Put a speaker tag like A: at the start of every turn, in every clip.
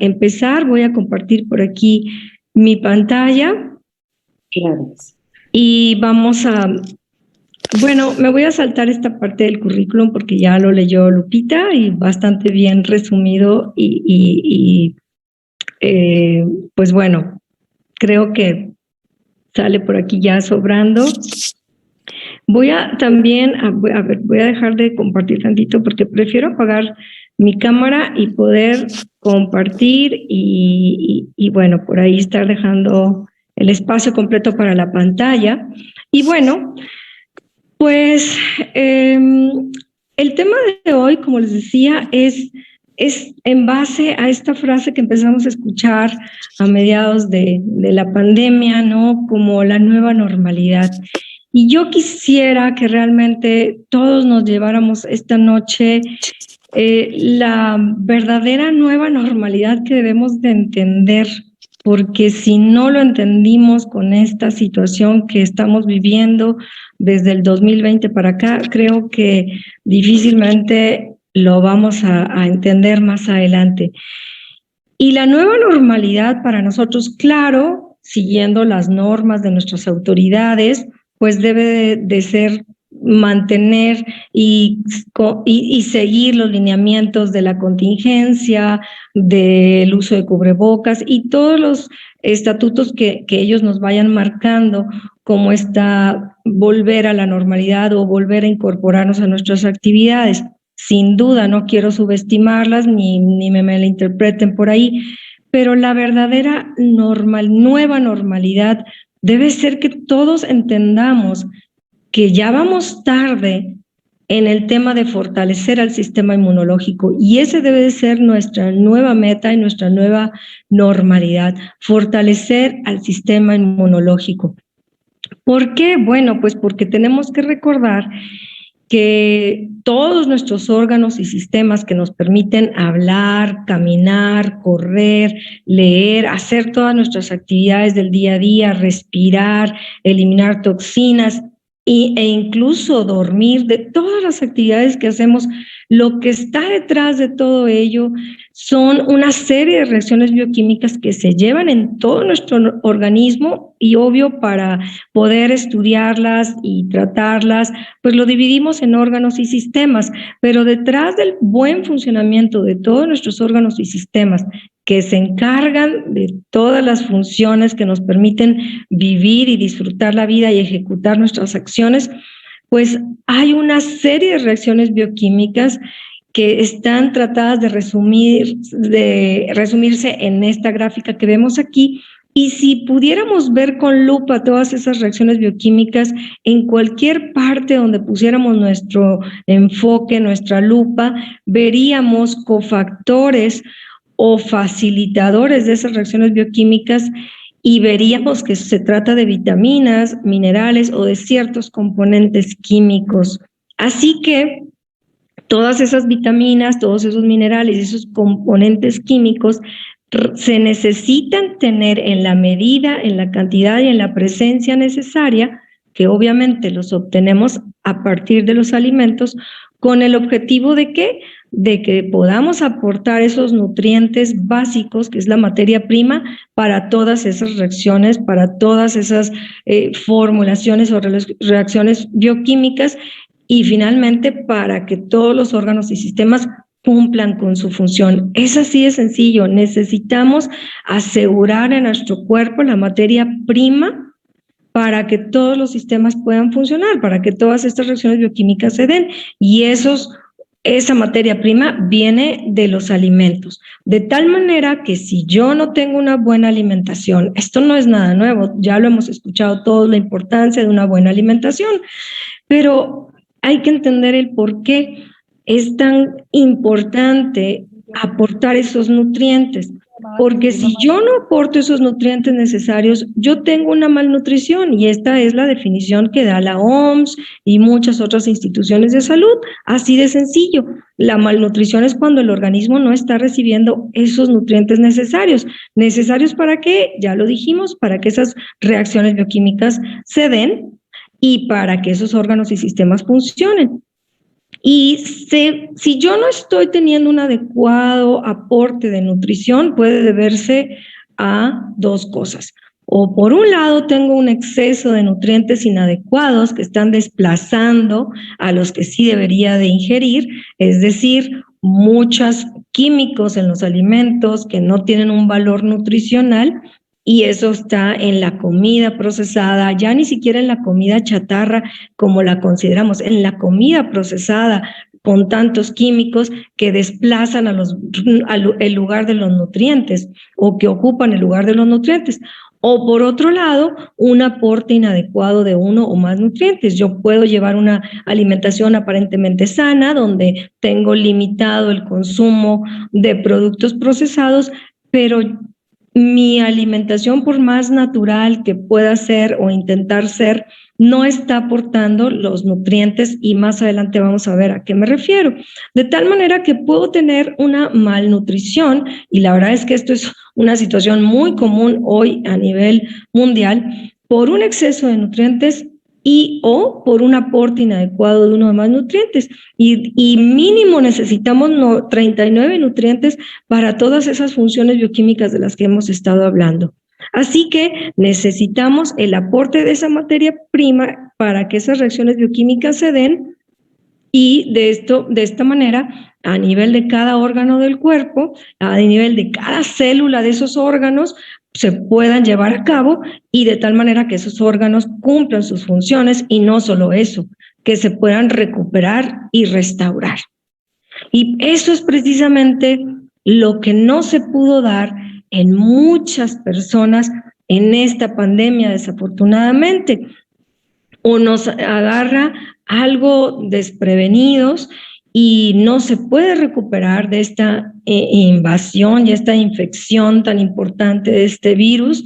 A: a empezar. Voy a compartir por aquí mi pantalla.
B: Claro.
A: Y vamos a... Bueno, me voy a saltar esta parte del currículum porque ya lo leyó Lupita y bastante bien resumido pues bueno, creo que sale por aquí ya sobrando. Voy a también, voy a dejar de compartir tantito porque prefiero apagar mi cámara y poder compartir y bueno, por ahí estar dejando el espacio completo para la pantalla. Y bueno, pues el tema de hoy, como les decía, es en base a esta frase que empezamos a escuchar a mediados de la pandemia, ¿no? Como la nueva normalidad. Y yo quisiera que realmente todos nos lleváramos esta noche la verdadera nueva normalidad que debemos de entender, porque si no lo entendimos con esta situación que estamos viviendo desde el 2020 para acá, creo que difícilmente lo vamos a entender más adelante. Y la nueva normalidad para nosotros, claro, siguiendo las normas de nuestras autoridades, pues debe de ser mantener y seguir los lineamientos de la contingencia, del uso de cubrebocas y todos los estatutos que ellos nos vayan marcando, como está volver a la normalidad o volver a incorporarnos a nuestras actividades. Sin duda, no quiero subestimarlas ni me malinterpreten por ahí, pero la verdadera nueva normalidad debe ser que todos entendamos que ya vamos tarde en el tema de fortalecer al sistema inmunológico y ese debe de ser nuestra nueva meta y nuestra nueva normalidad, fortalecer al sistema inmunológico. ¿Por qué? Bueno, pues porque tenemos que recordar que todos nuestros órganos y sistemas que nos permiten hablar, caminar, correr, leer, hacer todas nuestras actividades del día a día, respirar, eliminar toxinas e incluso dormir, de todas las actividades que hacemos, lo que está detrás de todo ello son una serie de reacciones bioquímicas que se llevan en todo nuestro organismo y obvio para poder estudiarlas y tratarlas, pues lo dividimos en órganos y sistemas, pero detrás del buen funcionamiento de todos nuestros órganos y sistemas que se encargan de todas las funciones que nos permiten vivir y disfrutar la vida y ejecutar nuestras acciones, pues hay una serie de reacciones bioquímicas que están tratadas de resumirse en esta gráfica que vemos aquí. Y si pudiéramos ver con lupa todas esas reacciones bioquímicas en cualquier parte donde pusiéramos nuestro enfoque, nuestra lupa, veríamos cofactores o facilitadores de esas reacciones bioquímicas y veríamos que se trata de vitaminas, minerales o de ciertos componentes químicos. Así que todas esas vitaminas, todos esos minerales, esos componentes químicos se necesitan tener en la medida, en la cantidad y en la presencia necesaria, que obviamente los obtenemos a partir de los alimentos, con el objetivo de ¿qué? De que podamos aportar esos nutrientes básicos, que es la materia prima, para todas esas reacciones, para todas esas formulaciones o reacciones bioquímicas y finalmente para que todos los órganos y sistemas cumplan con su función. Es así de sencillo, necesitamos asegurar en nuestro cuerpo la materia prima para que todos los sistemas puedan funcionar, para que todas estas reacciones bioquímicas se den y esa materia prima viene de los alimentos, de tal manera que si yo no tengo una buena alimentación, esto no es nada nuevo, ya lo hemos escuchado todos, la importancia de una buena alimentación, pero hay que entender el por qué es tan importante aportar esos nutrientes, porque si yo no aporto esos nutrientes necesarios, yo tengo una malnutrición y esta es la definición que da la OMS y muchas otras instituciones de salud, así de sencillo. La malnutrición es cuando el organismo no está recibiendo esos nutrientes necesarios. ¿Necesarios para qué? Ya lo dijimos, para que esas reacciones bioquímicas se den y para que esos órganos y sistemas funcionen. Y si yo no estoy teniendo un adecuado aporte de nutrición, puede deberse a dos cosas. O por un lado tengo un exceso de nutrientes inadecuados que están desplazando a los que sí debería de ingerir, es decir, muchos químicos en los alimentos que no tienen un valor nutricional, y eso está en la comida procesada, ya ni siquiera en la comida chatarra como la consideramos, en la comida procesada con tantos químicos que desplazan el lugar de los nutrientes o que ocupan el lugar de los nutrientes. O por otro lado, un aporte inadecuado de uno o más nutrientes. Yo puedo llevar una alimentación aparentemente sana, donde tengo limitado el consumo de productos procesados, pero mi alimentación, por más natural que pueda ser o intentar ser, no está aportando los nutrientes, y más adelante vamos a ver a qué me refiero. De tal manera que puedo tener una malnutrición, y la verdad es que esto es una situación muy común hoy a nivel mundial, por un exceso de nutrientes y o por un aporte inadecuado de uno o más nutrientes. Y mínimo necesitamos 39 nutrientes para todas esas funciones bioquímicas de las que hemos estado hablando. Así que necesitamos el aporte de esa materia prima para que esas reacciones bioquímicas se den, y de esta manera, a nivel de cada órgano del cuerpo, a nivel de cada célula de esos órganos, se puedan llevar a cabo, y de tal manera que esos órganos cumplan sus funciones, y no solo eso, que se puedan recuperar y restaurar. Y eso es precisamente lo que no se pudo dar en muchas personas en esta pandemia, desafortunadamente. O nos agarra algo desprevenidos y no se puede recuperar de esta invasión y esta infección tan importante de este virus,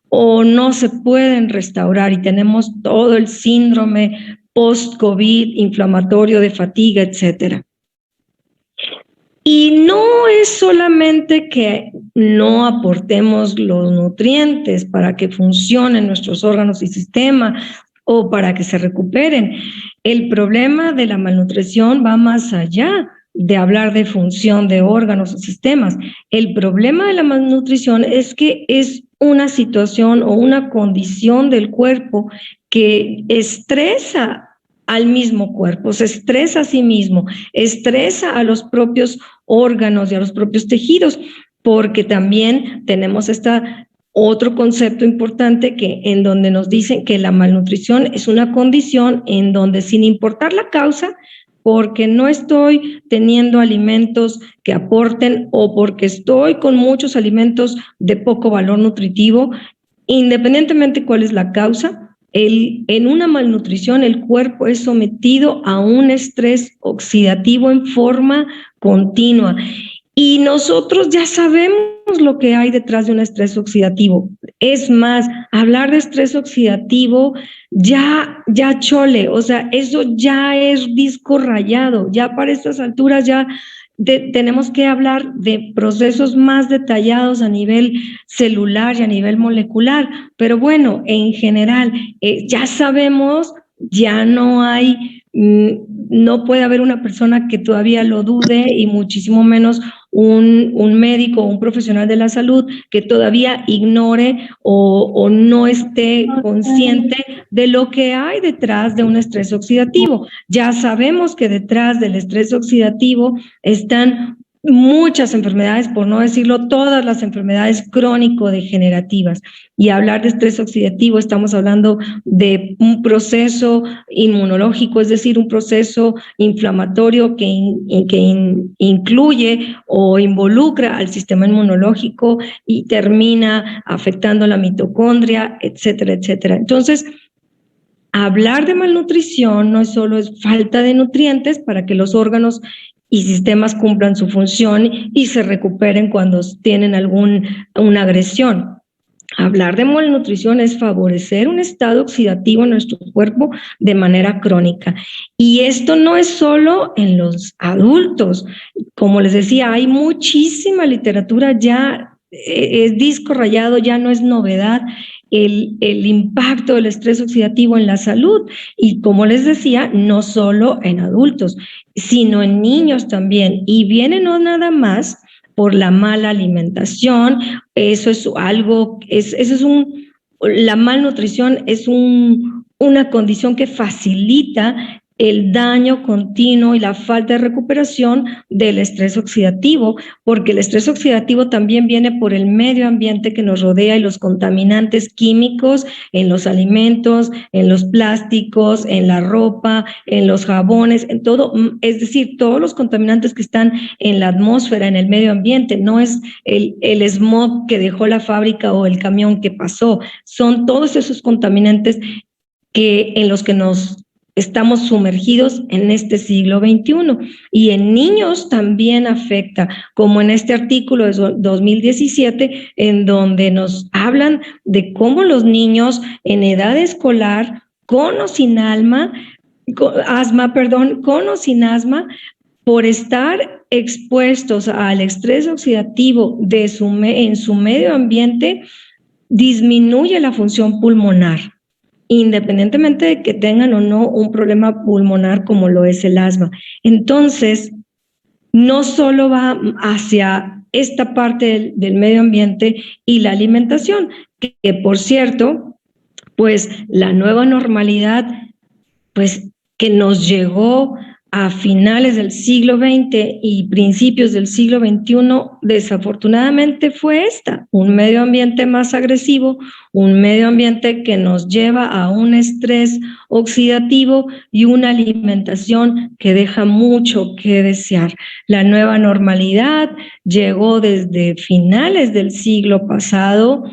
A: o no se pueden restaurar y tenemos todo el síndrome post-COVID, inflamatorio, de fatiga, etcétera. Y no es solamente que no aportemos los nutrientes para que funcionen nuestros órganos y sistema o para que se recuperen. El problema de la malnutrición va más allá de hablar de función de órganos o sistemas. El problema de la malnutrición es que es una situación o una condición del cuerpo que estresa al mismo cuerpo, se estresa a sí mismo, estresa a los propios órganos y a los propios tejidos, porque también tenemos otro concepto importante en donde nos dicen que la malnutrición es una condición en donde, sin importar la causa, porque no estoy teniendo alimentos que aporten o porque estoy con muchos alimentos de poco valor nutritivo, independientemente cuál es la causa, en una malnutrición el cuerpo es sometido a un estrés oxidativo en forma continua. Y nosotros ya sabemos lo que hay detrás de un estrés oxidativo. Es más, hablar de estrés oxidativo ya chole, o sea, eso ya es disco rayado. Ya para estas alturas ya tenemos que hablar de procesos más detallados a nivel celular y a nivel molecular. Pero bueno, en general, ya sabemos, ya no hay, no puede haber una persona que todavía lo dude, y muchísimo menos un médico o un profesional de la salud que todavía ignore o no esté consciente de lo que hay detrás de un estrés oxidativo. Ya sabemos que detrás del estrés oxidativo están muchas enfermedades, por no decirlo todas las enfermedades crónico-degenerativas. Y hablar de estrés oxidativo, estamos hablando de un proceso inmunológico, es decir, un proceso inflamatorio que incluye o involucra al sistema inmunológico y termina afectando la mitocondria, etcétera, etcétera. Entonces, hablar de malnutrición no solo es falta de nutrientes para que los órganos y sistemas cumplan su función y se recuperen cuando tienen una agresión. Hablar de malnutrición es favorecer un estado oxidativo en nuestro cuerpo de manera crónica. Y esto no es solo en los adultos. Como les decía, hay muchísima literatura ya es disco rayado, ya no es novedad el impacto del estrés oxidativo en la salud. Y como les decía, no solo en adultos, sino en niños también. Y viene no nada más por la mala alimentación, eso es algo, la malnutrición es una condición que facilita el daño continuo y la falta de recuperación del estrés oxidativo, porque el estrés oxidativo también viene por el medio ambiente que nos rodea y los contaminantes químicos en los alimentos, en los plásticos, en la ropa, en los jabones, en todo, es decir, todos los contaminantes que están en la atmósfera, en el medio ambiente, no es el smog que dejó la fábrica o el camión que pasó, son todos esos contaminantes en los que nos estamos sumergidos en este siglo XXI. Y en niños también afecta, como en este artículo de 2017, en donde nos hablan de cómo los niños en edad escolar, con o sin asma, por estar expuestos al estrés oxidativo en su medio ambiente, disminuye la función pulmonar, independientemente de que tengan o no un problema pulmonar como lo es el asma. Entonces, no solo va hacia esta parte del medio ambiente y la alimentación, que por cierto, pues la nueva normalidad, pues que nos llegó a finales del siglo XX y principios del siglo XXI, desafortunadamente fue un medio ambiente más agresivo, un medio ambiente que nos lleva a un estrés oxidativo y una alimentación que deja mucho que desear. La nueva normalidad llegó desde finales del siglo pasado,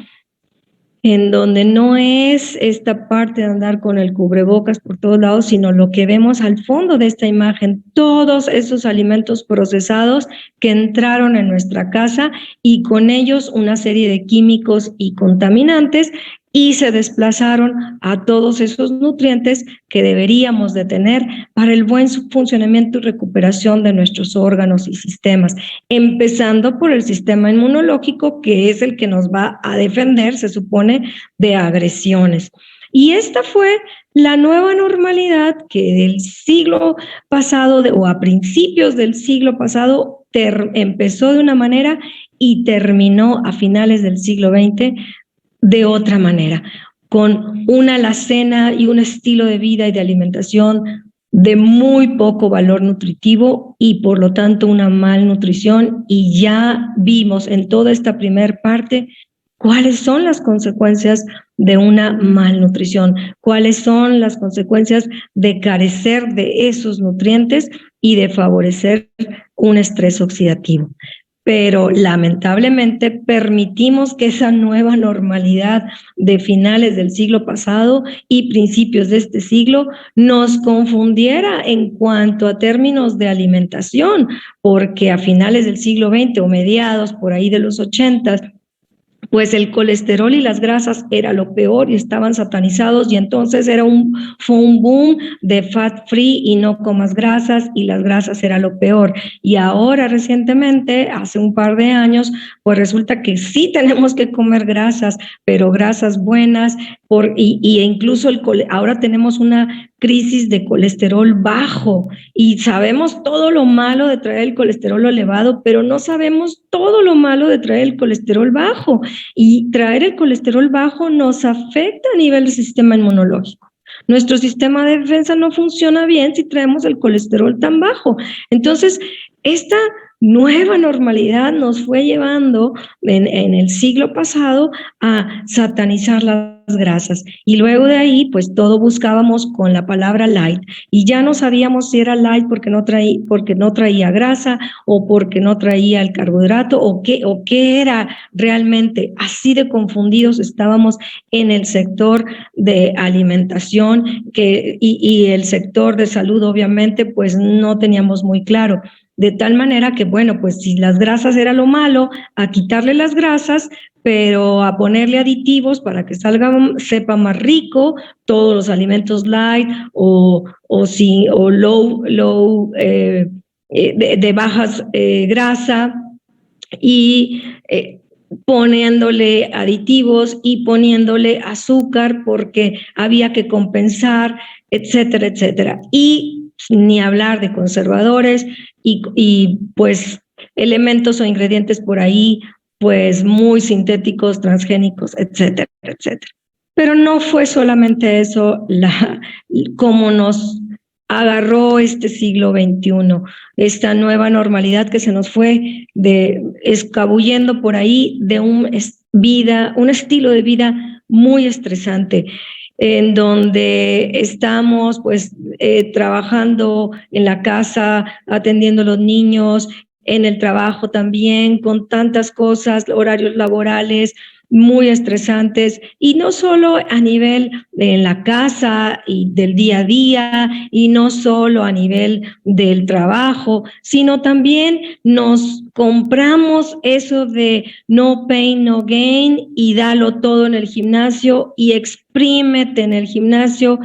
A: en donde no es esta parte de andar con el cubrebocas por todos lados, sino lo que vemos al fondo de esta imagen, todos esos alimentos procesados que entraron en nuestra casa y con ellos una serie de químicos y contaminantes y se desplazaron a todos esos nutrientes que deberíamos de tener para el buen funcionamiento y recuperación de nuestros órganos y sistemas, empezando por el sistema inmunológico, que es el que nos va a defender, se supone, de agresiones. Y esta fue la nueva normalidad que del siglo pasado o a principios del siglo pasado empezó de una manera y terminó a finales del siglo XX de otra manera, con una alacena y un estilo de vida y de alimentación de muy poco valor nutritivo y por lo tanto una malnutrición, y ya vimos en toda esta primer parte cuáles son las consecuencias de una malnutrición, cuáles son las consecuencias de carecer de esos nutrientes y de favorecer un estrés oxidativo. Pero lamentablemente permitimos que esa nueva normalidad de finales del siglo pasado y principios de este siglo nos confundiera en cuanto a términos de alimentación, porque a finales del siglo XX o mediados, por ahí de los 80, pues el colesterol y las grasas era lo peor y estaban satanizados, y entonces fue un boom de fat free y no comas grasas, y las grasas era lo peor. Y ahora recientemente, hace un par de años, pues resulta que sí tenemos que comer grasas, pero grasas buenas, y incluso ahora tenemos una crisis de colesterol bajo y sabemos todo lo malo de traer el colesterol elevado, pero no sabemos todo lo malo de traer el colesterol bajo. Y traer el colesterol bajo nos afecta a nivel del sistema inmunológico. Nuestro sistema de defensa no funciona bien si traemos el colesterol tan bajo. Entonces, esta nueva normalidad nos fue llevando en el siglo pasado a satanizar las grasas, y luego de ahí pues todo buscábamos con la palabra light, y ya no sabíamos si era light porque no traía grasa o porque no traía el carbohidrato o qué era realmente. Así de confundidos estábamos en el sector de alimentación y el sector de salud, obviamente pues no teníamos muy claro. De tal manera que, bueno, pues si las grasas era lo malo, a quitarle las grasas, pero a ponerle aditivos para que sepa más rico, todos los alimentos light o low de bajas grasa, y poniéndole aditivos y poniéndole azúcar porque había que compensar, etcétera, etcétera. Y ni hablar de conservadores y pues elementos o ingredientes por ahí, pues muy sintéticos, transgénicos, etcétera, etcétera. Pero no fue solamente eso como nos agarró este siglo XXI, esta nueva normalidad que se nos fue escabullendo por ahí de un estilo de vida muy estresante, en donde estamos pues trabajando en la casa, atendiendo a los niños, en el trabajo también, con tantas cosas, horarios laborales muy estresantes, y no solo a nivel en la casa y del día a día, y no solo a nivel del trabajo, sino también nos compramos eso de no pain, no gain, y dalo todo en el gimnasio y exprímete en el gimnasio,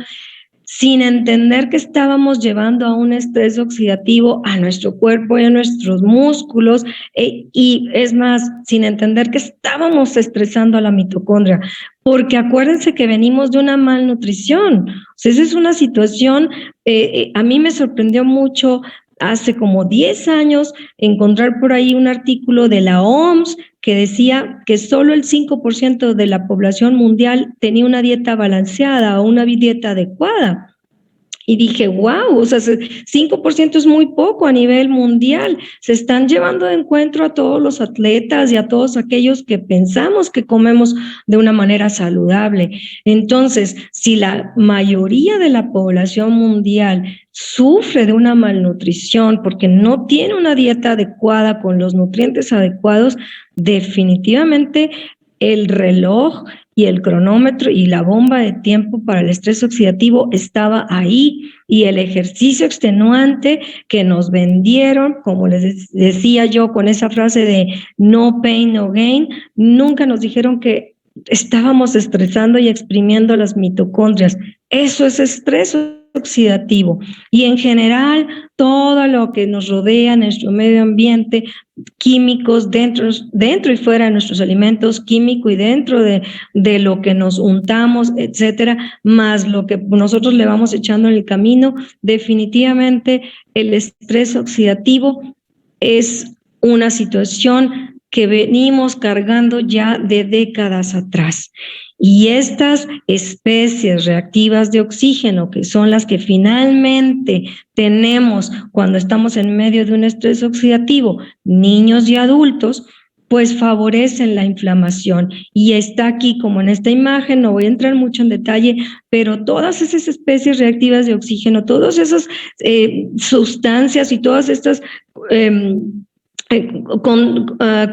A: sin entender que estábamos llevando a un estrés oxidativo a nuestro cuerpo y a nuestros músculos, y es más, sin entender que estábamos estresando a la mitocondria, porque acuérdense que venimos de una malnutrición. O sea, esa es una situación, a mí me sorprendió mucho hace como 10 años encontrar por ahí un artículo de la OMS que decía que solo el 5% de la población mundial tenía una dieta balanceada o una dieta adecuada. Y dije, wow, o sea, 5% es muy poco a nivel mundial. Se están llevando de encuentro a todos los atletas y a todos aquellos que pensamos que comemos de una manera saludable. Entonces, si la mayoría de la población mundial sufre de una malnutrición porque no tiene una dieta adecuada con los nutrientes adecuados, definitivamente el reloj y el cronómetro y la bomba de tiempo para el estrés oxidativo estaba ahí, y el ejercicio extenuante que nos vendieron, como les decía yo con esa frase de no pain, no gain, nunca nos dijeron que estábamos estresando y exprimiendo las mitocondrias. Eso es estrés oxidativo, y en general todo lo que nos rodea, nuestro medio ambiente, químicos dentro y fuera de nuestros alimentos, químico y dentro de lo que nos untamos, etcétera, más lo que nosotros le vamos echando en el camino. Definitivamente el estrés oxidativo es una situación que venimos cargando ya de décadas atrás. Y estas especies reactivas de oxígeno, que son las que finalmente tenemos cuando estamos en medio de un estrés oxidativo, niños y adultos, pues favorecen la inflamación. Y está aquí, como en esta imagen, no voy a entrar mucho en detalle, pero todas esas especies reactivas de oxígeno, todas esas sustancias y todas estas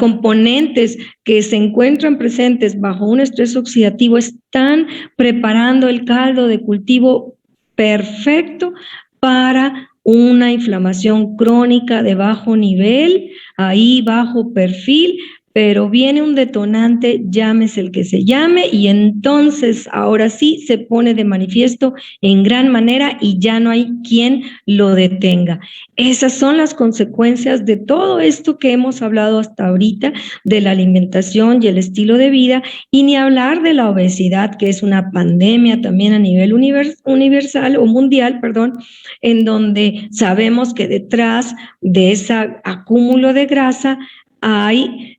A: componentes que se encuentran presentes bajo un estrés oxidativo están preparando el caldo de cultivo perfecto para una inflamación crónica de bajo nivel, ahí bajo perfil, pero viene un detonante, llámese el que se llame, y entonces ahora sí se pone de manifiesto en gran manera y ya no hay quien lo detenga. Esas son las consecuencias de todo esto que hemos hablado hasta ahorita, de la alimentación y el estilo de vida, y ni hablar de la obesidad, que es una pandemia también a nivel universal o mundial, perdón, en donde sabemos que detrás de ese acúmulo de grasa hay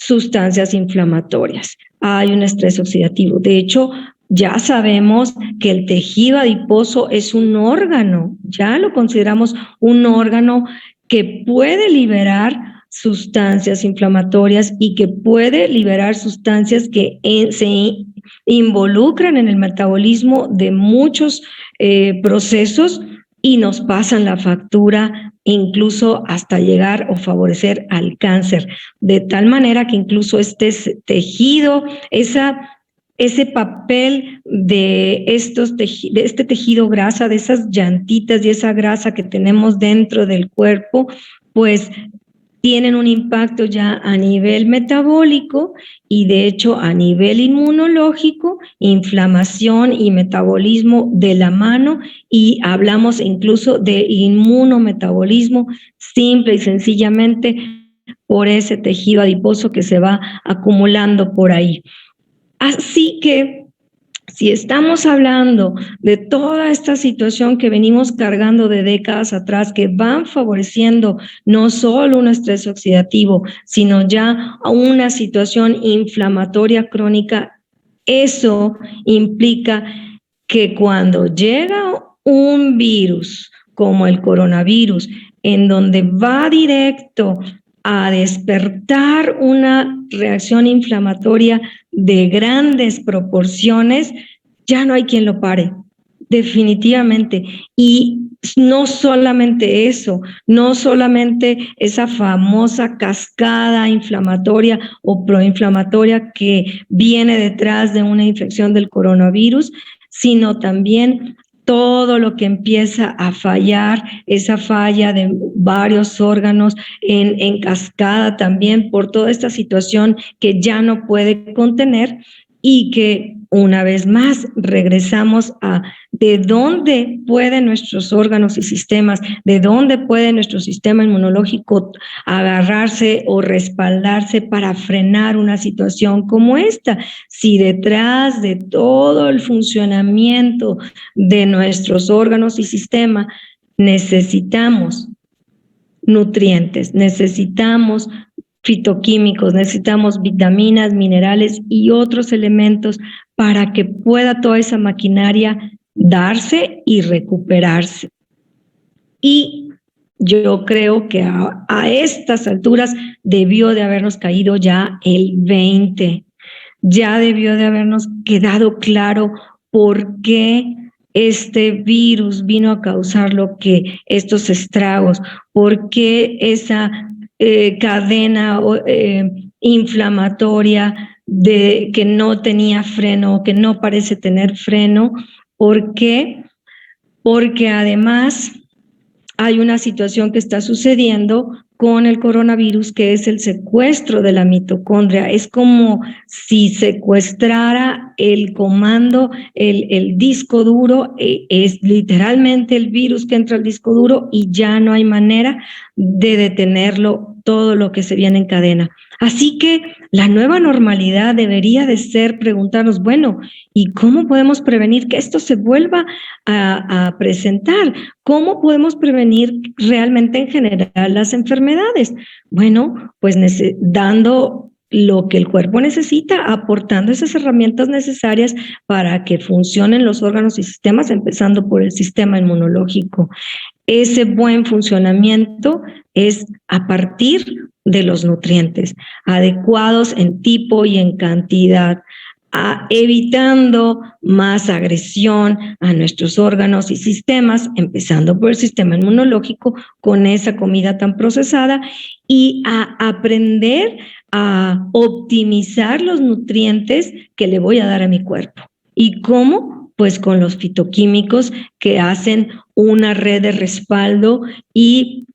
A: sustancias inflamatorias, hay un estrés oxidativo. De hecho, ya sabemos que el tejido adiposo es un órgano, ya lo consideramos un órgano que puede liberar sustancias inflamatorias y que puede liberar sustancias que se involucran en el metabolismo de muchos procesos y nos pasan la factura, incluso hasta llegar o favorecer al cáncer, de tal manera que incluso este tejido, ese papel de este tejido grasa, de esas llantitas y esa grasa que tenemos dentro del cuerpo, pues tienen un impacto ya a nivel metabólico y de hecho a nivel inmunológico, inflamación y metabolismo de la mano, y hablamos incluso de inmunometabolismo simple y sencillamente por ese tejido adiposo que se va acumulando por ahí. Así que si estamos hablando de toda esta situación que venimos cargando de décadas atrás, que van favoreciendo no solo un estrés oxidativo, sino ya a una situación inflamatoria crónica, eso implica que cuando llega un virus como el coronavirus, en donde va directo a despertar una reacción inflamatoria de grandes proporciones, ya no hay quien lo pare, definitivamente. Y no solamente eso, no solamente esa famosa cascada inflamatoria o proinflamatoria que viene detrás de una infección del coronavirus, sino también todo lo que empieza a fallar, esa falla de varios órganos en cascada también por toda esta situación que ya no puede contener y que una vez más regresamos a de dónde pueden nuestros órganos y sistemas, de dónde puede nuestro sistema inmunológico agarrarse o respaldarse para frenar una situación como esta. Si detrás de todo el funcionamiento de nuestros órganos y sistema necesitamos nutrientes, necesitamos fitoquímicos, necesitamos vitaminas, minerales y otros elementos para que pueda toda esa maquinaria darse y recuperarse. Y yo creo que a estas alturas debió de habernos caído ya el 20, ya debió de habernos quedado claro por qué este virus vino a causar estos estragos, por qué esa cadena inflamatoria que no tenía freno, que no parece tener freno. ¿Por qué? Porque además hay una situación que está sucediendo con el coronavirus, que es el secuestro de la mitocondria. Es como si secuestrara el comando, el disco duro, es literalmente el virus que entra al disco duro y ya no hay manera de detenerlo, todo lo que se viene en cadena. Así que la nueva normalidad debería de ser preguntarnos, bueno, ¿y cómo podemos prevenir que esto se vuelva a presentar? ¿Cómo podemos prevenir realmente en general las enfermedades? Bueno, pues dando lo que el cuerpo necesita, aportando esas herramientas necesarias para que funcionen los órganos y sistemas, empezando por el sistema inmunológico. Ese buen funcionamiento es a partir de los nutrientes adecuados en tipo y en cantidad, evitando más agresión a nuestros órganos y sistemas, empezando por el sistema inmunológico con esa comida tan procesada, y a aprender a optimizar los nutrientes que le voy a dar a mi cuerpo. ¿Y cómo? Pues con los fitoquímicos que hacen una red de respaldo y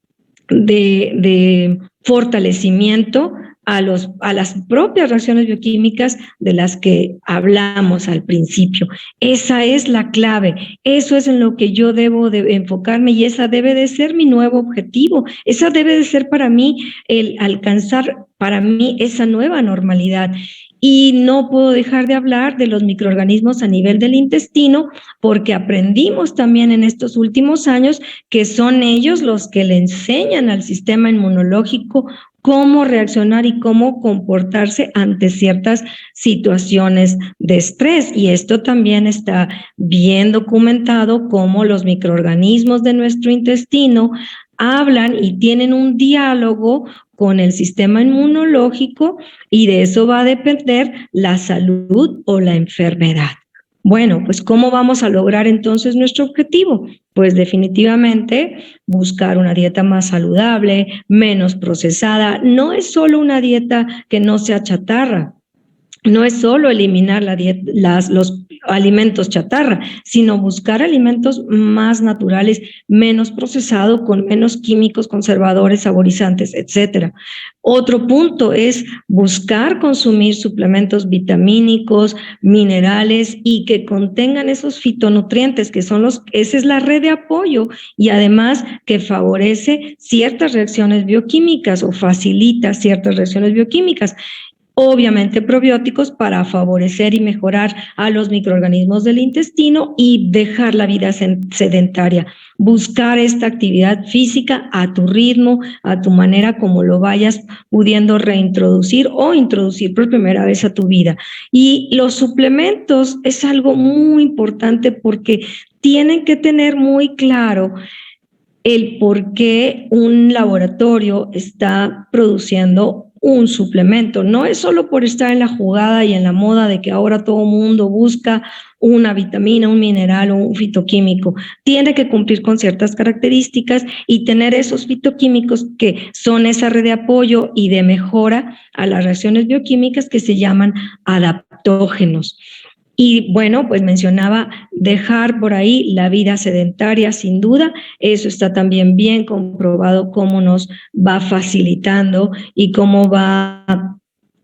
A: de fortalecimiento a las propias reacciones bioquímicas de las que hablamos al principio. Esa es la clave, eso es en lo que yo debo de enfocarme y esa debe de ser mi nuevo objetivo, esa debe de ser para mí el alcanzar para mí esa nueva normalidad. Y no puedo dejar de hablar de los microorganismos a nivel del intestino, porque aprendimos también en estos últimos años que son ellos los que le enseñan al sistema inmunológico cómo reaccionar y cómo comportarse ante ciertas situaciones de estrés. Y esto también está bien documentado, cómo los microorganismos de nuestro intestino hablan y tienen un diálogo con el sistema inmunológico y de eso va a depender la salud o la enfermedad. Bueno, pues ¿cómo vamos a lograr entonces nuestro objetivo? Pues definitivamente buscar una dieta más saludable, menos procesada. No es solo una dieta que no sea chatarra. no es solo eliminar los alimentos chatarra, sino buscar alimentos más naturales, menos procesados, con menos químicos, conservadores, saborizantes, etcétera. Otro punto es buscar consumir suplementos vitamínicos, minerales y que contengan esos fitonutrientes, que son esa es la red de apoyo, y además que favorece ciertas reacciones bioquímicas o facilita ciertas reacciones bioquímicas. Obviamente probióticos para favorecer y mejorar a los microorganismos del intestino y dejar la vida sedentaria. Buscar esta actividad física a tu ritmo, a tu manera, como lo vayas pudiendo reintroducir o introducir por primera vez a tu vida. Y los suplementos es algo muy importante porque tienen que tener muy claro el por qué un laboratorio está produciendo un suplemento. No es solo por estar en la jugada y en la moda de que ahora todo mundo busca una vitamina, un mineral o un fitoquímico. Tiene que cumplir con ciertas características y tener esos fitoquímicos que son esa red de apoyo y de mejora a las reacciones bioquímicas que se llaman adaptógenos. Y bueno, pues mencionaba dejar por ahí la vida sedentaria, sin duda. Eso está también bien comprobado, cómo nos va facilitando y cómo va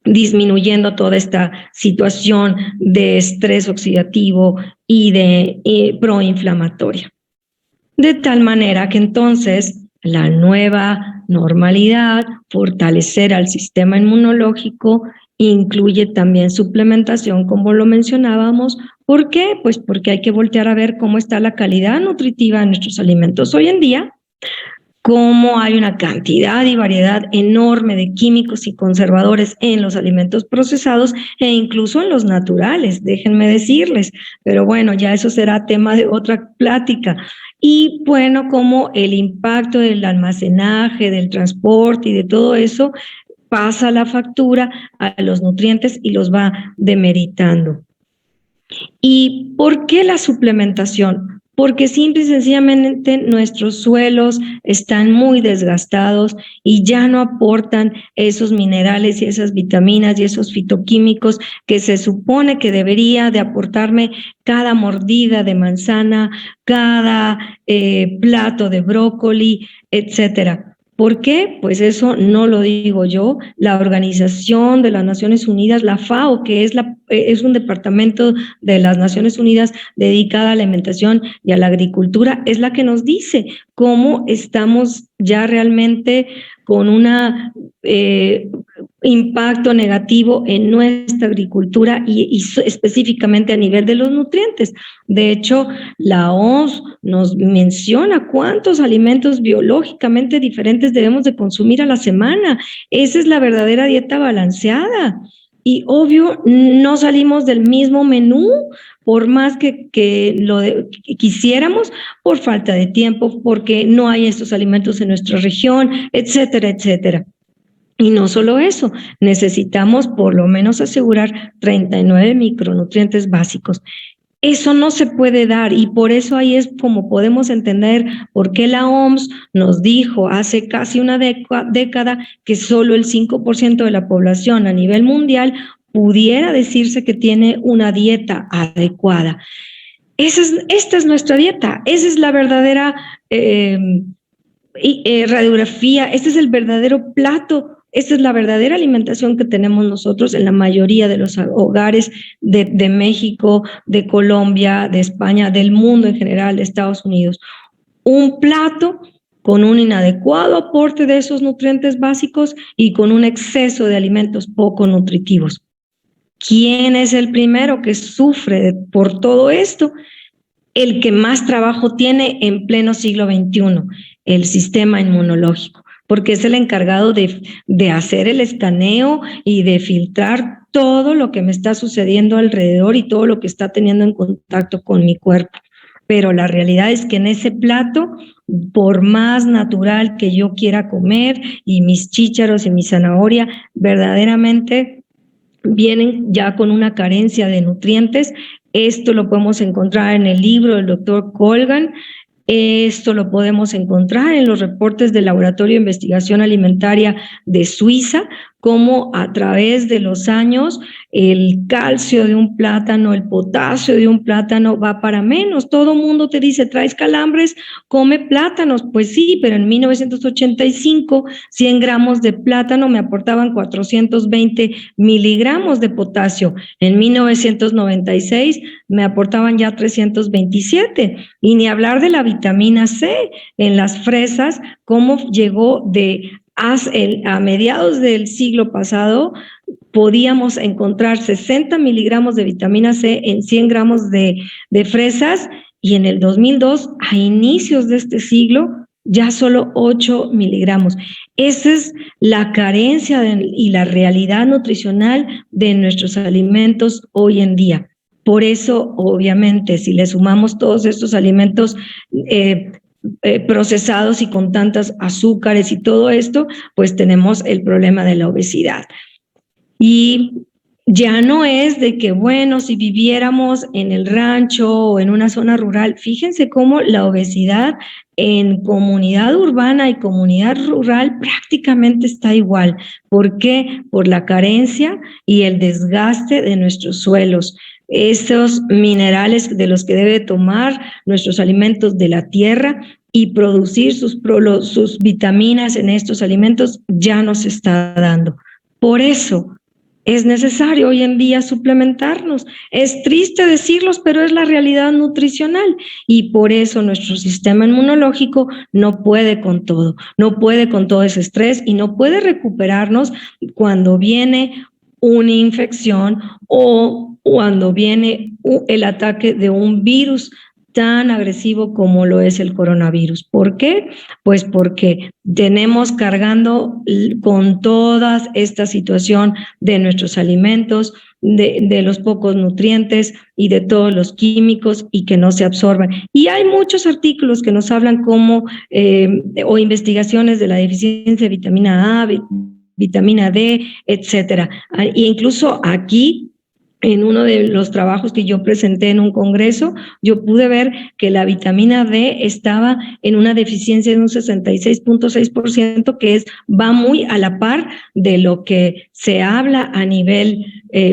A: disminuyendo toda esta situación de estrés oxidativo y de proinflamatoria. De tal manera que entonces la nueva normalidad, fortalecer al sistema inmunológico, incluye también suplementación, como lo mencionábamos. ¿Por qué? Pues porque hay que voltear a ver cómo está la calidad nutritiva de nuestros alimentos hoy en día, cómo hay una cantidad y variedad enorme de químicos y conservadores en los alimentos procesados e incluso en los naturales, déjenme decirles, pero bueno, ya eso será tema de otra plática. Y bueno, como el impacto del almacenaje, del transporte y de todo eso pasa la factura a los nutrientes y los va demeritando. ¿Y por qué la suplementación? Porque simple y sencillamente nuestros suelos están muy desgastados y ya no aportan esos minerales y esas vitaminas y esos fitoquímicos que se supone que debería de aportarme cada mordida de manzana, cada plato de brócoli, etcétera. ¿Por qué? Pues eso no lo digo yo. La Organización de las Naciones Unidas, la FAO, que es un departamento de las Naciones Unidas dedicada a la alimentación y a la agricultura, es la que nos dice cómo estamos ya realmente con una impacto negativo en nuestra agricultura y específicamente a nivel de los nutrientes. De hecho, la OMS nos menciona cuántos alimentos biológicamente diferentes debemos de consumir a la semana. Esa es la verdadera dieta balanceada. Y obvio, no salimos del mismo menú, por más que quisiéramos, por falta de tiempo, porque no hay estos alimentos en nuestra región, etcétera, etcétera. Y no solo eso, necesitamos por lo menos asegurar 39 micronutrientes básicos. Eso no se puede dar y por eso ahí es como podemos entender por qué la OMS nos dijo hace casi una década que solo el 5% de la población a nivel mundial pudiera decirse que tiene una dieta adecuada. Esta es nuestra dieta, esa es la verdadera radiografía, este es el verdadero plato. Esta es la verdadera alimentación que tenemos nosotros en la mayoría de los hogares de México, de Colombia, de España, del mundo en general, de Estados Unidos. Un plato con un inadecuado aporte de esos nutrientes básicos y con un exceso de alimentos poco nutritivos. ¿Quién es el primero que sufre por todo esto? El que más trabajo tiene en pleno siglo XXI, el sistema inmunológico, porque es el encargado de hacer el escaneo y de filtrar todo lo que me está sucediendo alrededor y todo lo que está teniendo en contacto con mi cuerpo. Pero la realidad es que en ese plato, por más natural que yo quiera comer, y mis chícharos y mi zanahoria verdaderamente vienen ya con una carencia de nutrientes. Esto lo podemos encontrar en el libro del doctor Colgan. Esto lo podemos encontrar en los reportes del Laboratorio de Investigación Alimentaria de Suiza, cómo a través de los años el calcio de un plátano, el potasio de un plátano va para menos. Todo mundo te dice, traes calambres, come plátanos. Pues sí, pero en 1985, 100 gramos de plátano me aportaban 420 miligramos de potasio. En 1996 me aportaban ya 327. Y ni hablar de la vitamina C en las fresas, cómo llegó a mediados del siglo pasado, podíamos encontrar 60 miligramos de vitamina C en 100 gramos de fresas, y en el 2002, a inicios de este siglo, ya solo 8 miligramos. Esa es la carencia y la realidad nutricional de nuestros alimentos hoy en día. Por eso, obviamente, si le sumamos todos estos alimentos procesados y con tantas azúcares y todo esto, pues tenemos el problema de la obesidad. Y ya no es de que, bueno, si viviéramos en el rancho o en una zona rural, fíjense cómo la obesidad en comunidad urbana y comunidad rural prácticamente está igual. ¿Por qué? Por la carencia y el desgaste de nuestros suelos. Esos minerales de los que debe tomar nuestros alimentos de la tierra y producir sus vitaminas en estos alimentos ya nos está dando. Por eso es necesario hoy en día suplementarnos. Es triste decirlos, pero es la realidad nutricional, y por eso nuestro sistema inmunológico no puede con todo, no puede con todo ese estrés y no puede recuperarnos cuando viene una infección o cuando viene el ataque de un virus tan agresivo como lo es el coronavirus. ¿Por qué? Pues porque tenemos cargando con toda esta situación de nuestros alimentos, de los pocos nutrientes y de todos los químicos, y que no se absorban. Y hay muchos artículos que nos hablan como, o investigaciones de la deficiencia de vitamina A, vitamina D, etcétera. E incluso aquí, en uno de los trabajos que yo presenté en un congreso, yo pude ver que la vitamina D estaba en una deficiencia de un 66.6%, que va muy a la par de lo que se habla a nivel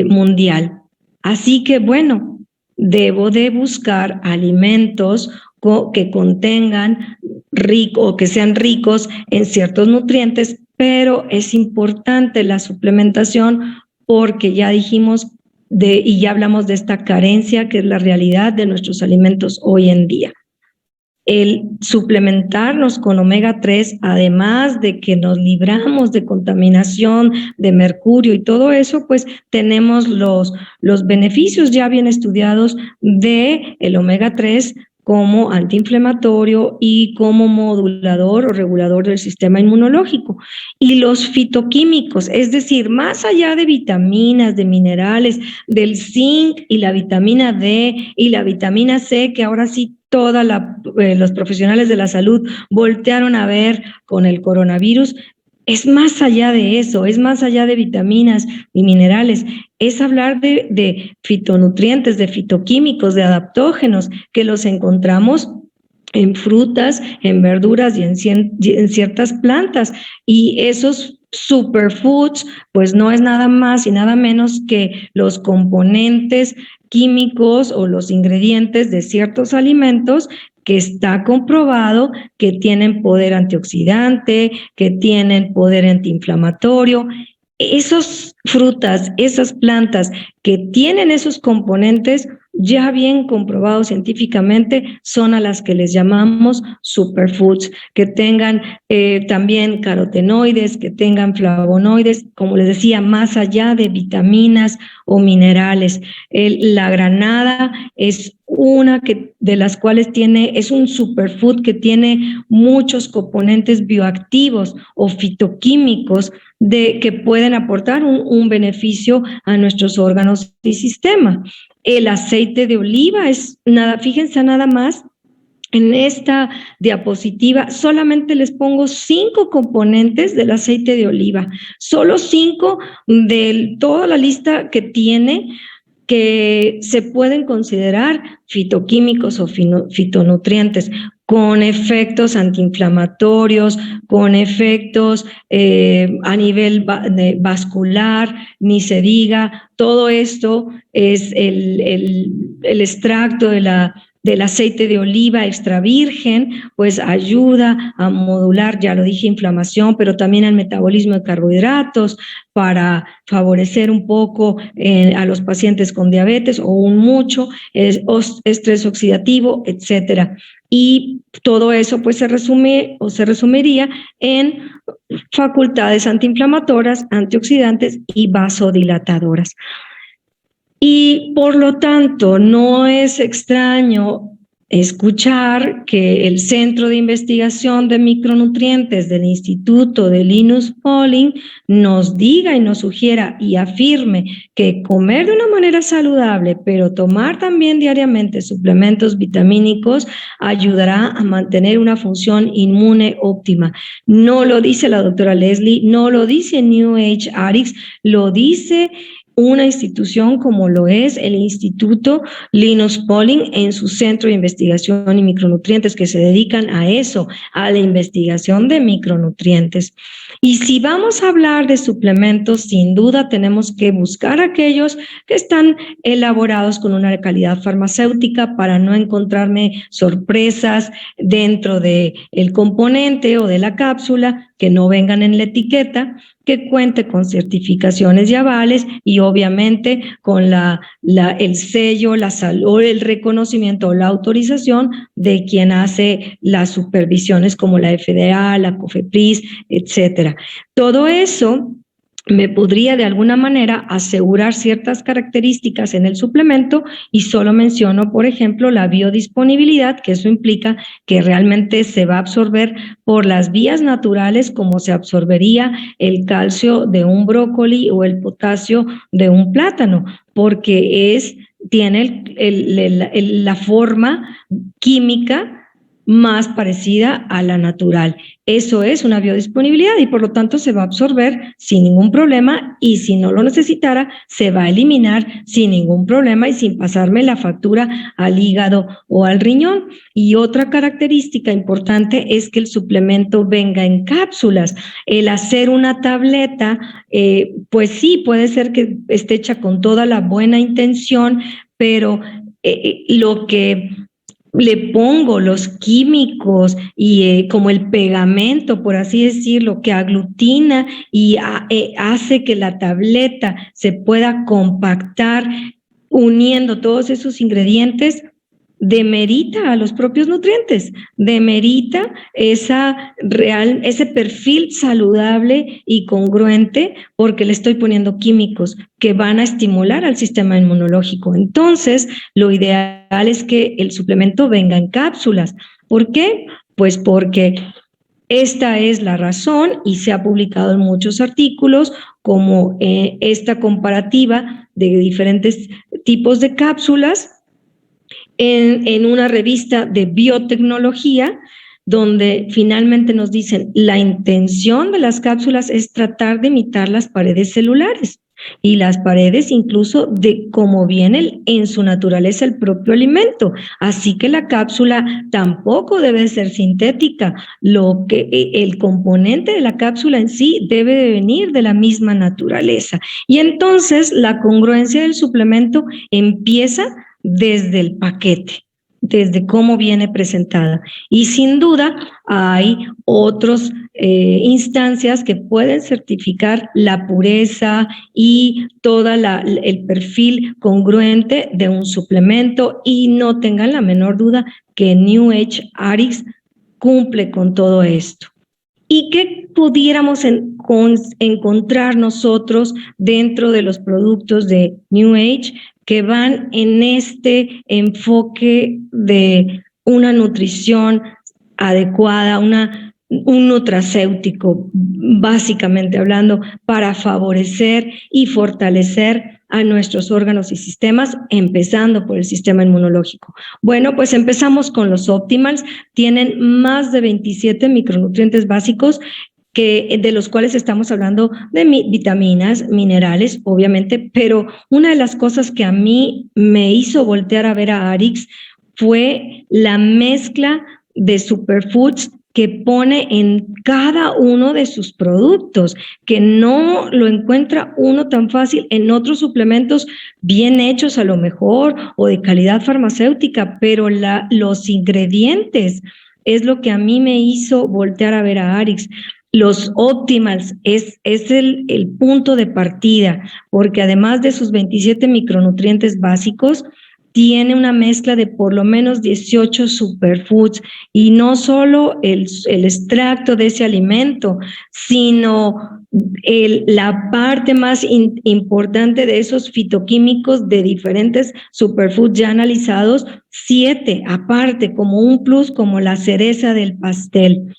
A: mundial. Así que, bueno, debo de buscar alimentos que contengan o que sean ricos en ciertos nutrientes, pero es importante la suplementación, porque ya dijimos y ya hablamos de esta carencia que es la realidad de nuestros alimentos hoy en día. El suplementarnos con omega 3, además de que nos libramos de contaminación de mercurio y todo eso, pues tenemos los beneficios ya bien estudiados de el omega 3 como antiinflamatorio y como modulador o regulador del sistema inmunológico. Y los fitoquímicos, es decir, más allá de vitaminas, de minerales, del zinc y la vitamina D y la vitamina C, que ahora sí todos los profesionales de la salud voltearon a ver con el coronavirus, es más allá de eso, es más allá de vitaminas y minerales, es hablar de fitonutrientes, de fitoquímicos, de adaptógenos, que los encontramos en frutas, en verduras y en ciertas plantas. Y esos superfoods, pues no es nada más y nada menos que los componentes químicos o los ingredientes de ciertos alimentos que está comprobado que tienen poder antioxidante, que tienen poder antiinflamatorio. Esas frutas, esas plantas que tienen esos componentes ya bien comprobados científicamente son a las que les llamamos superfoods, que tengan también carotenoides, que tengan flavonoides, como les decía, más allá de vitaminas o minerales. La granada es una de las cuales es un superfood que tiene muchos componentes bioactivos o fitoquímicos que pueden aportar un beneficio a nuestros órganos y sistema. El aceite de oliva fíjense nada más, en esta diapositiva solamente les pongo 5 componentes del aceite de oliva, solo 5 de toda la lista que tiene, que se pueden considerar fitoquímicos o fitonutrientes. con efectos antiinflamatorios, con efectos a nivel vascular, ni se diga. Todo esto es el extracto del aceite de oliva extra virgen, pues ayuda a modular, ya lo dije, inflamación, pero también al metabolismo de carbohidratos para favorecer un poco a los pacientes con diabetes o un mucho estrés oxidativo, etcétera. Y todo eso pues se resumiría en facultades antiinflamatorias, antioxidantes y vasodilatadoras. Y por lo tanto, no es extraño escuchar que el Centro de Investigación de Micronutrientes del Instituto de Linus Pauling nos diga y nos sugiera y afirme que comer de una manera saludable, pero tomar también diariamente suplementos vitamínicos ayudará a mantener una función inmune óptima. No lo dice la doctora Leslie, no lo dice New Age Addicts, lo dice una institución como lo es el Instituto Linus Pauling en su Centro de Investigación y Micronutrientes, que se dedican a eso, a la investigación de micronutrientes. Y si vamos a hablar de suplementos, sin duda tenemos que buscar aquellos que están elaborados con una calidad farmacéutica para no encontrarme sorpresas dentro del componente o de la cápsula que no vengan en la etiqueta, que cuente con certificaciones y avales y obviamente con el sello, la salud, el reconocimiento o la autorización de quien hace las supervisiones como la FDA, la COFEPRIS, etcétera. Todo eso me podría de alguna manera asegurar ciertas características en el suplemento y solo menciono, por ejemplo, la biodisponibilidad, que eso implica que realmente se va a absorber por las vías naturales como se absorbería el calcio de un brócoli o el potasio de un plátano, porque tiene la forma química más parecida a la natural. Eso es una biodisponibilidad y por lo tanto se va a absorber sin ningún problema y si no lo necesitara se va a eliminar sin ningún problema y sin pasarme la factura al hígado o al riñón. Y otra característica importante es que el suplemento venga en cápsulas. El hacer una tableta, pues sí, puede ser que esté hecha con toda la buena intención, pero lo que le pongo los químicos y como el pegamento, por así decirlo, que aglutina y hace que la tableta se pueda compactar uniendo todos esos ingredientes, demerita a los propios nutrientes, demerita ese perfil saludable y congruente porque le estoy poniendo químicos que van a estimular al sistema inmunológico. Entonces, lo ideal es que el suplemento venga en cápsulas. ¿Por qué? Pues porque esta es la razón y se ha publicado en muchos artículos como esta comparativa de diferentes tipos de cápsulas en una revista de biotecnología, donde finalmente nos dicen la intención de las cápsulas es tratar de imitar las paredes celulares y las paredes incluso de cómo viene en su naturaleza el propio alimento. Así que la cápsula tampoco debe ser sintética. El componente de la cápsula en sí debe de venir de la misma naturaleza. Y entonces la congruencia del suplemento empieza desde el paquete, desde cómo viene presentada. Y sin duda hay otras instancias que pueden certificar la pureza y todo el perfil congruente de un suplemento y no tengan la menor duda que New Age Addicts cumple con todo esto. ¿Y qué pudiéramos encontrar nosotros dentro de los productos de New Age que van en este enfoque de una nutrición adecuada, un nutracéutico, básicamente hablando, para favorecer y fortalecer a nuestros órganos y sistemas, empezando por el sistema inmunológico? Bueno, pues empezamos con los Optimals. Tienen más de 27 micronutrientes básicos de los cuales estamos hablando de vitaminas, minerales, obviamente, pero una de las cosas que a mí me hizo voltear a ver a Arix fue la mezcla de superfoods que pone en cada uno de sus productos, que no lo encuentra uno tan fácil en otros suplementos bien hechos a lo mejor o de calidad farmacéutica, pero los ingredientes es lo que a mí me hizo voltear a ver a Arix. Los Optimals es el punto de partida, porque además de sus 27 micronutrientes básicos, tiene una mezcla de por lo menos 18 superfoods, y no solo el extracto de ese alimento, sino la parte más importante de esos fitoquímicos de diferentes superfoods ya analizados, 7 aparte, como un plus, como la cereza del pastel.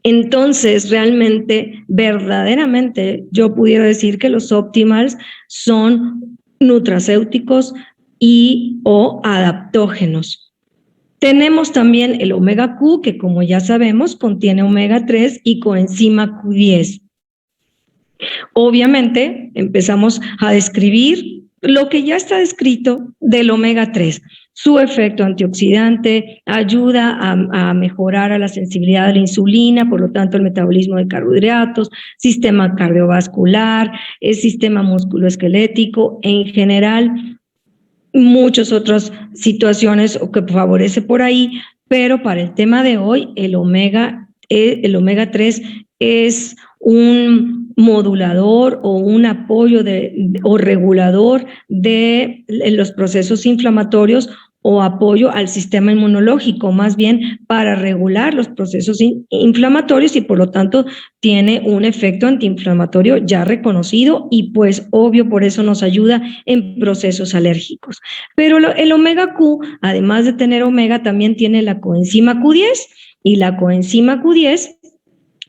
A: Entonces, realmente, verdaderamente, yo pudiera decir que los Optimals son nutracéuticos y o adaptógenos. Tenemos también el omega Q, que como ya sabemos, contiene omega 3 y coenzima Q10. Obviamente, empezamos a describir lo que ya está descrito del omega 3. Su efecto antioxidante ayuda a mejorar a la sensibilidad a la insulina, por lo tanto el metabolismo de carbohidratos, sistema cardiovascular, el sistema musculoesquelético, en general muchas otras situaciones que favorece por ahí, pero para el tema de hoy el omega 3 es un modulador o un apoyo o regulador de los procesos inflamatorios, o apoyo al sistema inmunológico, más bien para regular los procesos inflamatorios, y por lo tanto tiene un efecto antiinflamatorio ya reconocido, y pues obvio por eso nos ayuda en procesos alérgicos. Pero el omega Q, además de tener omega, también tiene la coenzima Q10, y la coenzima Q10,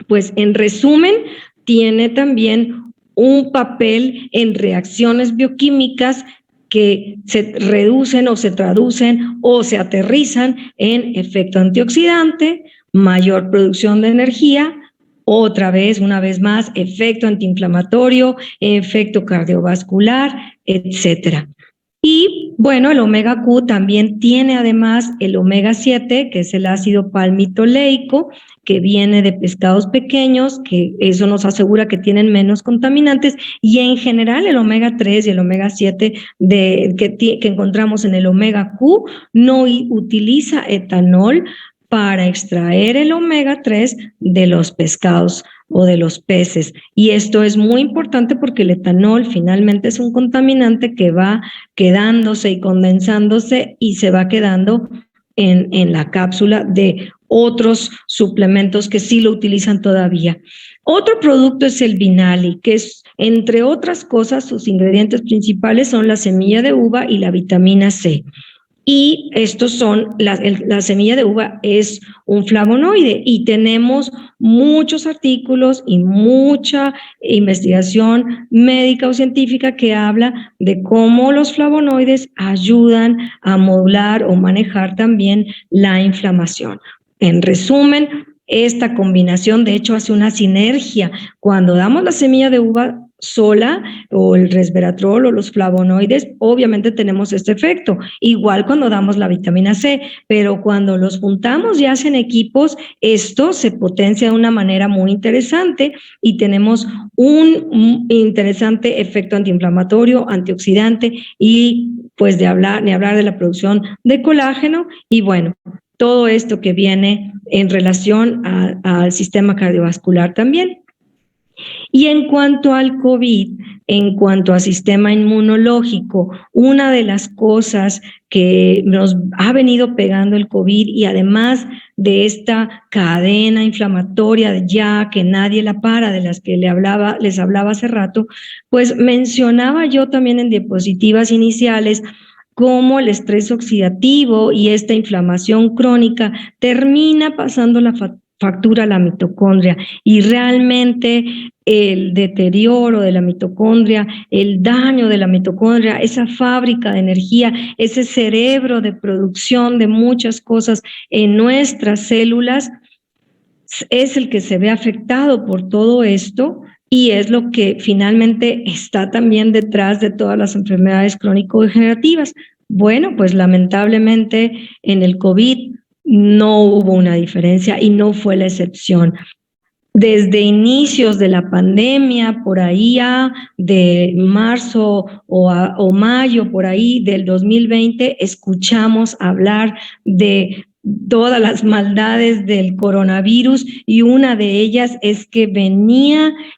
A: pues en resumen, tiene también un papel en reacciones bioquímicas que se reducen o se traducen o se aterrizan en efecto antioxidante, mayor producción de energía, otra vez, una vez más, efecto antiinflamatorio, efecto cardiovascular, etcétera. Y bueno, el omega Q también tiene además el omega 7, que es el ácido palmitoleico, que viene de pescados pequeños, que eso nos asegura que tienen menos contaminantes, y en general el omega 3 y el omega 7 que encontramos en el omega Q no utiliza etanol para extraer el omega 3 de los pescados o de los peces. Y esto es muy importante porque el etanol finalmente es un contaminante que va quedándose y condensándose y se va quedando en la cápsula de otros suplementos que sí lo utilizan todavía. Otro producto es el Vinali, que es, entre otras cosas, sus ingredientes principales son la semilla de uva y la vitamina C. Y estos son, la semilla de uva es un flavonoide, y tenemos muchos artículos y mucha investigación médica o científica que habla de cómo los flavonoides ayudan a modular o manejar también la inflamación. En resumen, esta combinación de hecho hace una sinergia. Cuando damos la semilla de uva sola, o el resveratrol o los flavonoides, obviamente tenemos este efecto, igual cuando damos la vitamina C, pero cuando los juntamos y hacen equipos, esto se potencia de una manera muy interesante, y tenemos un interesante efecto antiinflamatorio, antioxidante, y pues ni hablar de la producción de colágeno, y bueno, todo esto que viene en relación al sistema cardiovascular también. Y en cuanto al COVID, en cuanto al sistema inmunológico, una de las cosas que nos ha venido pegando el COVID, y además de esta cadena inflamatoria ya que nadie la para, de las que les hablaba hace rato, pues mencionaba yo también en diapositivas iniciales cómo el estrés oxidativo y esta inflamación crónica termina pasando la factura a la mitocondria, y realmente el deterioro de la mitocondria, el daño de la mitocondria, esa fábrica de energía, ese cerebro de producción de muchas cosas en nuestras células, es el que se ve afectado por todo esto, y es lo que finalmente está también detrás de todas las enfermedades crónico-degenerativas. Bueno, pues lamentablemente en el COVID no hubo una diferencia y no fue la excepción. Desde inicios de la pandemia, por ahí de marzo o mayo, por ahí del 2020, escuchamos hablar de todas las maldades del coronavirus y una de ellas es que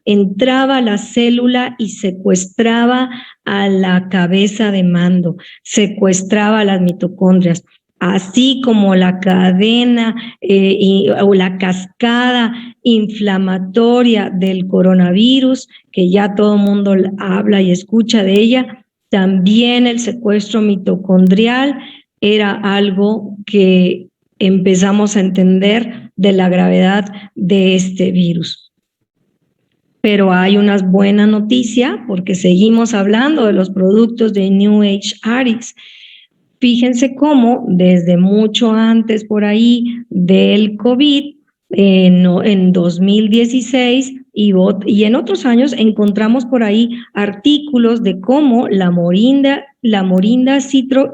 A: entraba a la célula y secuestraba a la cabeza de mando, secuestraba a las mitocondrias. Así como la cadena o la cascada inflamatoria del coronavirus, que ya todo el mundo habla y escucha de ella, también el secuestro mitocondrial era algo que empezamos a entender de la gravedad de este virus. Pero hay una buena noticia porque seguimos hablando de los productos de New Age Arts. Fíjense cómo desde mucho antes por ahí del COVID, en 2016 y en otros años encontramos por ahí artículos de cómo la morinda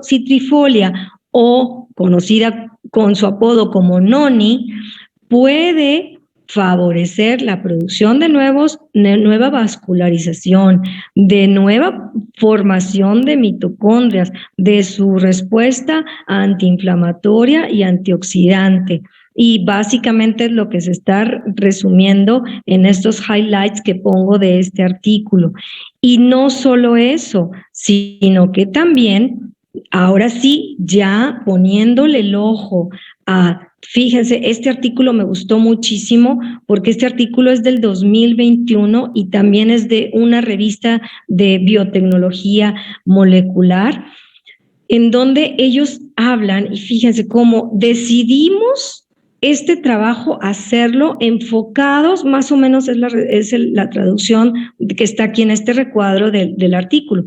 A: citrifolia, o conocida con su apodo como noni, puede favorecer la producción de nueva vascularización, de nueva formación de mitocondrias, de su respuesta antiinflamatoria y antioxidante. Y básicamente es lo que se está resumiendo en estos highlights que pongo de este artículo. Y no solo eso, sino que también, ahora sí, ya poniéndole el ojo fíjense, este artículo me gustó muchísimo porque este artículo es del 2021 y también es de una revista de biotecnología molecular, en donde ellos hablan, y fíjense cómo decidimos este trabajo hacerlo enfocados, más o menos es la traducción que está aquí en este recuadro del artículo.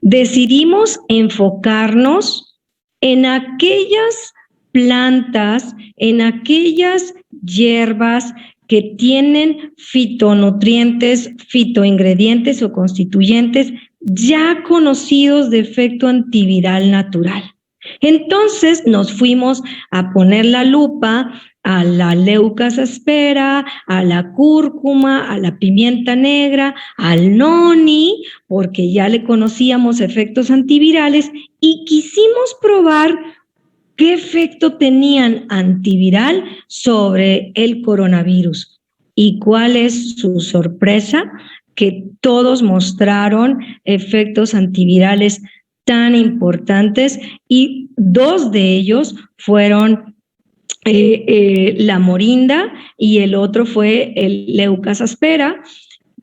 A: Decidimos enfocarnos en aquellas plantas, en aquellas hierbas que tienen fitonutrientes, fitoingredientes o constituyentes ya conocidos de efecto antiviral natural. Entonces nos fuimos a poner la lupa a la Leucas aspera, a la cúrcuma, a la pimienta negra, al noni, porque ya le conocíamos efectos antivirales y quisimos probar ¿qué efecto tenían antiviral sobre el coronavirus? ¿Y cuál es su sorpresa? Que todos mostraron efectos antivirales tan importantes y dos de ellos fueron la morinda y el otro fue el Leucas aspera.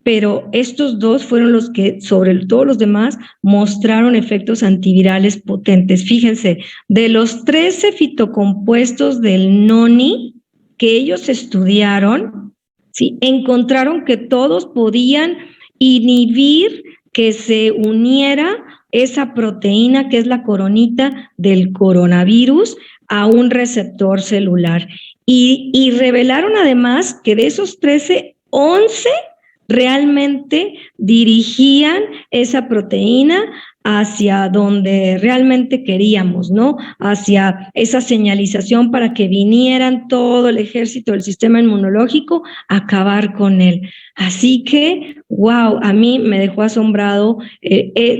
A: Pero estos dos fueron los que, sobre todos los demás, mostraron efectos antivirales potentes. Fíjense, de los 13 fitocompuestos del noni que ellos estudiaron, ¿sí?, encontraron que todos podían inhibir que se uniera esa proteína que es la coronita del coronavirus a un receptor celular. Y revelaron además que de esos 13, 11 realmente dirigían esa proteína hacia donde realmente queríamos, ¿no? Hacia esa señalización para que vinieran todo el ejército del sistema inmunológico a acabar con él. Así que, wow, a mí me dejó asombrado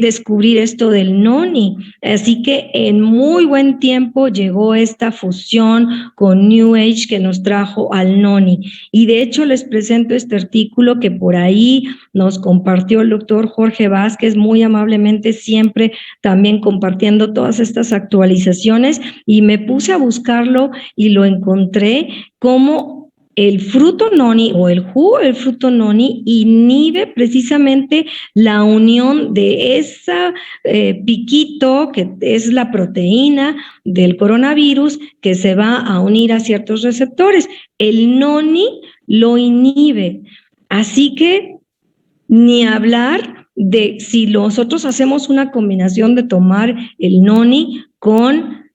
A: descubrir esto del noni. Así que en muy buen tiempo llegó esta fusión con New Age que nos trajo al noni. Y de hecho les presento este artículo que por ahí nos compartió el doctor Jorge Vázquez, muy amablemente siempre también compartiendo todas estas actualizaciones, y me puse a buscarlo y lo encontré como el fruto noni o el jugo del fruto noni inhibe precisamente la unión de esa piquito que es la proteína del coronavirus que se va a unir a ciertos receptores. El noni lo inhibe. Así que ni hablar de si nosotros hacemos una combinación de tomar el noni con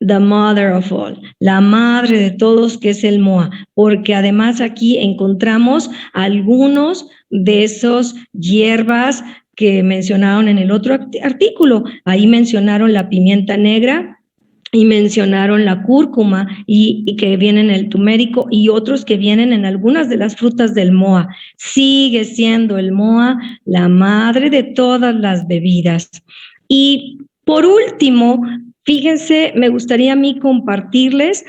A: the mother of all, la madre de todos, que es el MOA, porque además aquí encontramos algunos de esos hierbas que mencionaron en el otro artículo. Ahí mencionaron la pimienta negra, y mencionaron la cúrcuma y que viene en el turmérico y otros que vienen en algunas de las frutas del MOA. Sigue siendo el MOA la madre de todas las bebidas. Y por último, fíjense, me gustaría a mí compartirles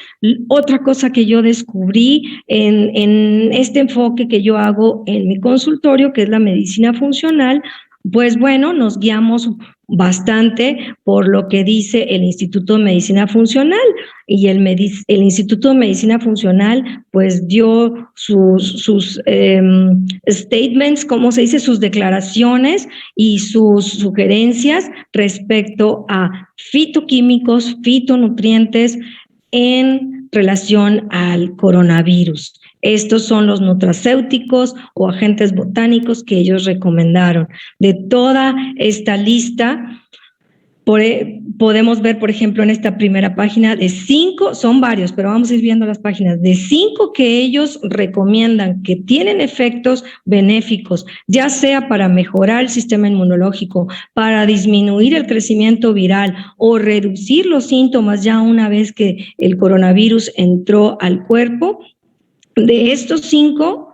A: otra cosa que yo descubrí en este enfoque que yo hago en mi consultorio, que es la medicina funcional. Pues bueno, nos guiamos bastante por lo que dice el Instituto de Medicina Funcional y el Instituto de Medicina Funcional pues dio sus statements, ¿cómo se dice? Sus declaraciones y sus sugerencias respecto a fitoquímicos, fitonutrientes en relación al coronavirus. Estos son los nutracéuticos o agentes botánicos que ellos recomendaron. De toda esta lista, podemos ver, por ejemplo, en esta primera página de 5, son varios, pero vamos a ir viendo las páginas, de 5 que ellos recomiendan que tienen efectos benéficos, ya sea para mejorar el sistema inmunológico, para disminuir el crecimiento viral o reducir los síntomas ya una vez que el coronavirus entró al cuerpo. De estos 5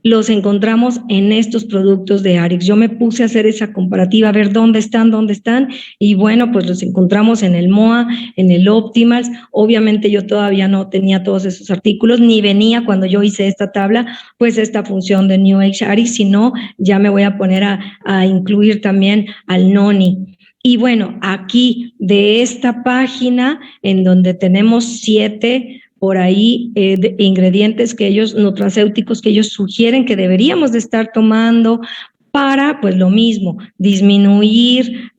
A: los encontramos en estos productos de Arix. Yo me puse a hacer esa comparativa, a ver dónde están, y bueno, pues los encontramos en el MOA, en el Optimals. Obviamente yo todavía no tenía todos esos artículos, ni venía cuando yo hice esta tabla, pues esta función de New Age Arix, sino ya me voy a poner a incluir también al NONI. Y bueno, aquí de esta página, en donde tenemos 7 por ahí ingredientes que ellos, nutracéuticos, que ellos sugieren que deberíamos de estar tomando para, pues lo mismo, disminuir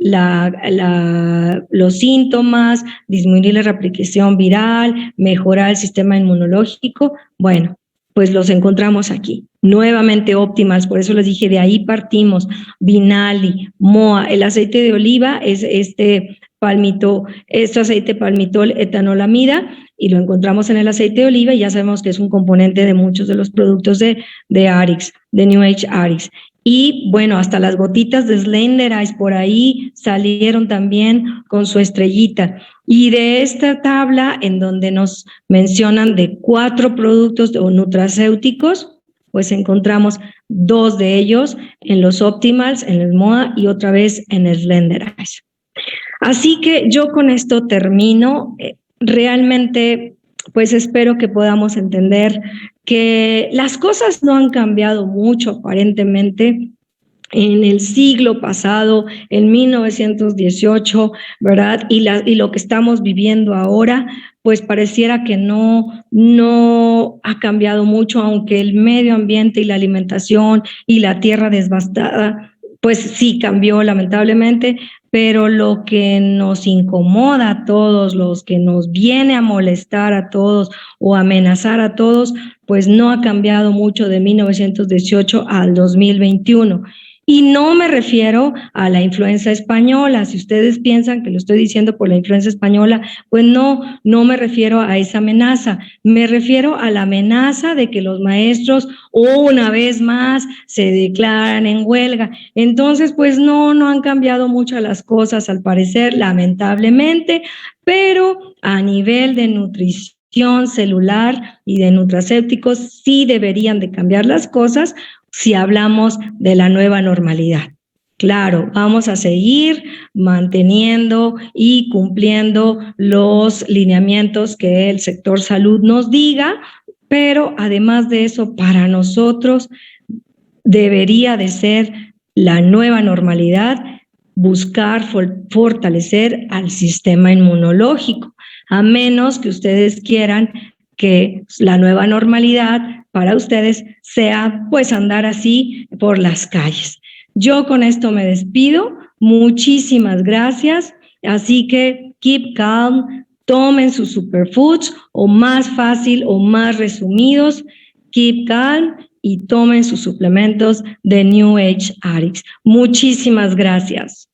A: los síntomas, disminuir la replicación viral, mejorar el sistema inmunológico. Bueno, pues los encontramos aquí. Nuevamente Optimals, por eso les dije, de ahí partimos. Vinali, MOA, el aceite de oliva es este aceite palmitol etanolamida, y lo encontramos en el aceite de oliva y ya sabemos que es un componente de muchos de los productos de Arix, de New Age Arix. Y bueno, hasta las gotitas de Slenderize por ahí salieron también con su estrellita. Y de esta tabla en donde nos mencionan de 4 productos o nutracéuticos, pues encontramos 2 de ellos en los Optimals, en el MOA y otra vez en el Slenderize. Así que yo con esto termino. Realmente, pues espero que podamos entender que las cosas no han cambiado mucho aparentemente en el siglo pasado, en 1918, ¿verdad? Y lo que estamos viviendo ahora, pues pareciera que no ha cambiado mucho, aunque el medio ambiente y la alimentación y la tierra devastada, pues sí cambió lamentablemente, pero lo que nos incomoda a todos, los que nos viene a molestar a todos o amenazar a todos, pues no ha cambiado mucho de 1918 al 2021. Y no me refiero a la influenza española. Si ustedes piensan que lo estoy diciendo por la influenza española, pues no me refiero a esa amenaza. Me refiero a la amenaza de que los maestros una vez más se declaran en huelga. Entonces, pues no han cambiado mucho las cosas al parecer, lamentablemente, pero a nivel de nutrición celular y de nutracéuticos sí deberían de cambiar las cosas si hablamos de la nueva normalidad. Claro, vamos a seguir manteniendo y cumpliendo los lineamientos que el sector salud nos diga, pero además de eso, para nosotros debería de ser la nueva normalidad buscar fortalecer al sistema inmunológico, a menos que ustedes quieran que la nueva normalidad para ustedes sea pues andar así por las calles. Yo con esto me despido, muchísimas gracias, así que keep calm, tomen sus superfoods o más fácil o más resumidos, keep calm y tomen sus suplementos de New Age Arix. Muchísimas gracias.